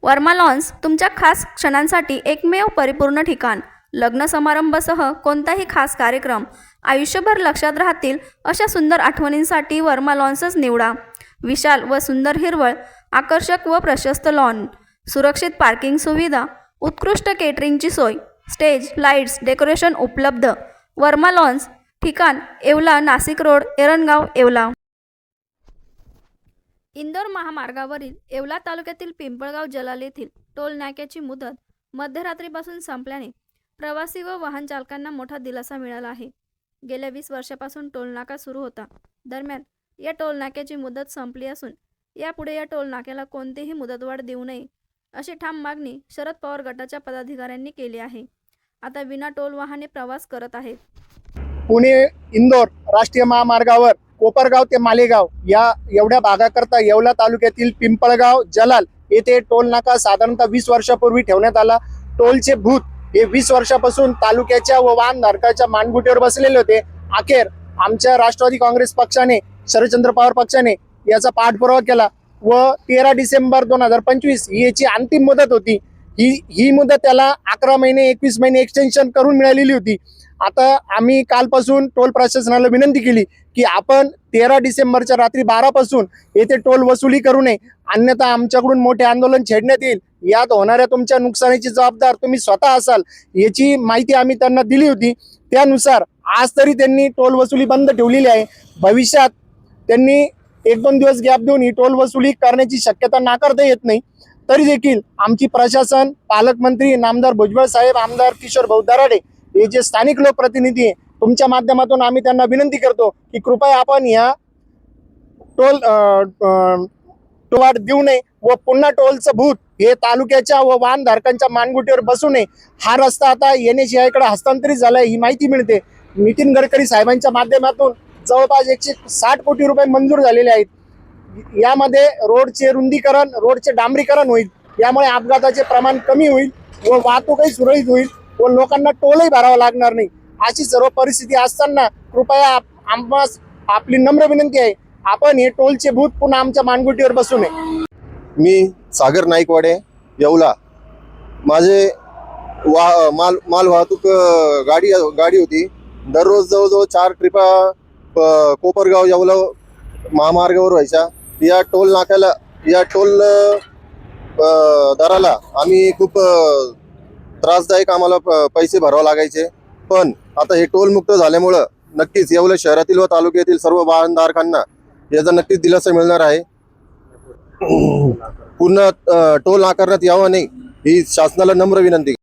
Verma lawns तुमच्या खास क्षणांसाठी एकमेव परिपूर्ण ठिकाण. लग्न समारंभासह कोणताही खास कार्यक्रम, आयुष्यभर लक्षात राहतील अशा सुंदर आठवणींसाठी वर्मा लॉन्सच निवडा. विशाल व सुंदर हिरवळ, आकर्षक व प्रशस्त लॉन, सुरक्षित पार्किंग सुविधा, उत्कृष्ट केटरिंगची सोय, स्टेज, लाईट्स, डेकोरेशन उपलब्ध. वर्मा लॉन्स, ठिकाण येवला, नाशिक रोड, एरणगाव, येवला. इंदोर महामार्गावरील येवला तालुक्यातील पिंपळगाव जलाल येथील टोल नाक्याची मुदत मध्यरात्रीपासून संपल्याने प्रवासी व वाहन चालकांना मोठा दिलासा मिळाला आहे. गेल्या 20 वर्षापासून टोल नाका सुरू होता. दरम्यान या टोल नाक्याची मुदत संपली असून यापुढे या टोल नाक्याला कोणतीही मुदतवाढ देऊ नये अशी ठाम मागणी शरद पवार गटाच्या पदाधिकाऱ्यांनी केली आहे. आता विना टोल वाहने प्रवास करत आहेत. पुणे इंदोर राष्ट्रीय महामार्गावर कोपरगाव ते मालेगाव या एवढ्या भागाकरता येवला तालुक्यातील पिंपळगाव जलाल येथे टोल नाका साधारणतः 20 वर्षापूर्वी ठेवण्यात आला. टोलचे भूत हे 20 वर्षापासून तालुक्याच्या व वाहनधारकाच्या मानगुटीवर बसलेले होते. अखेर आमच्या राष्ट्रवादी काँग्रेस पक्षाने, शरदचंद्र पवार पक्षाने याचा पाठपुरावा केला व 13 डिसेंबर 2025 ही याची अंतिम मुदत होती. ही मुदत त्याला 11 महिने 21 महिने एक्सटेन्शन करून मिळालेली होती. आता आम्ही कालपासून टोल प्रशासनाला विनंती केली की आपण 13 डिसेंबरच्या रात्री 12 पासून येथे टोल वसुली करू नये, अन्यथा आमच्याकडून मोठे आंदोलन छेडण्यात येईल. यात होणाऱ्या तुमच्या नुकसानीची जबाबदार तुम्ही स्वतः असाल याची माहिती आम्ही त्यांना दिली होती. त्यानुसार आज तरी त्यांनी टोल वसुली बंद ठेवलेली आहे. भविष्यात त्यांनी 1-2 दिवस गॅप देऊन ही टोल वसुली करण्याची शक्यता नाकारता येत नाही. तरी देखील आमची प्रशासन, पालकमंत्री नामदार भुजबळ साहेब, आमदार किशोर भाऊ दराडे हे जे स्थानिक लोकप्रतिनिधी आहे, तुमच्या माध्यमातून आम्ही त्यांना विनंती करतो की कृपया आपण या टोल वाढ देऊ नये व पुन्हा टोलचं भूत हे तालुक्याच्या व वाहनधारकांच्या मानगुटीवर बसू नये. हा रस्ता आता NHAI कडे हस्तांतरित झालाय ही माहिती मिळते. नितीन गडकरी साहेबांच्या माध्यमातून जवळपास 160 कोटी रुपये मंजूर झालेले आहेत. यामध्ये रोडचे रुंदीकरण, रोडचे डांबरीकरण होईल. यामुळे अपघाताचे प्रमाण कमी होईल व वाहतूकही सुरळीत होईल व लोकांना टोलही भरावा लागणार नाही. अशी सर्व परिस्थिती असताना कृपया आम्हास आपली नम्र विनंती आहे, आपण हे टोलचे भूत पुन्हा आमच्या मानगुटीवर बसू नये. मी सागर नाईकवाडे, येवला. माझे माल वाहतूक गाडी होती. दररोज जवळजवळ 4 ट्रिपा कोपरगाव येवला महामार्गावर व्हायच्या. या टोल नाक्याला, या टोल दराला आम्ही खूप त्रासदायक आम्हाला पैसे भरावे लागायचे. पण आता हे टोल मुक्त झाल्यामुळं नक्कीच येवला शहरातील व तालुक्यातील सर्व वाहनधारकांना याचा नक्कीच दिलासा मिळणार आहे. पुन्हा टोल आकारण्यात यावा नाही ही शासनाला नम्र विनंती.